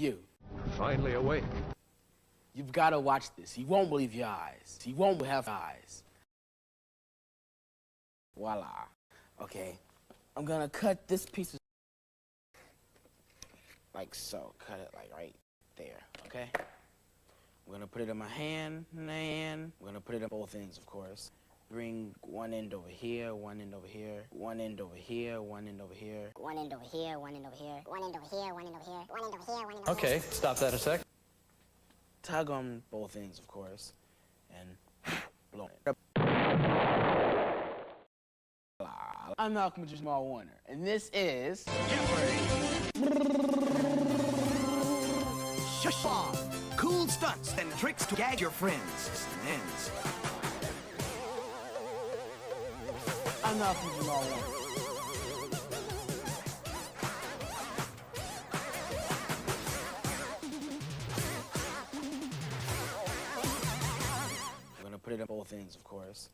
You. Finally awake. You've got to watch this. You won't believe your eyes. You won't have eyes. Voila. Okay. I'm gonna cut this piece of like so. Cut it like right there. Okay? I'm gonna put it in my hand. I'm gonna put it on both ends, of course. Bring one end over here, one end over here, one end over here, one end over here, one end over here, one end over here, one end over here, one end over here, one end over here, one end over here. Okay, stop that a sec. Tug on both ends, of course, and blow it. I'm Malcolm-Jamal Warner, and this is... Shush off! Cool stunts and tricks to gag your friends. Ends. I'm Malcolm-Jamal Warner. I'm gonna put it on both ends, of course.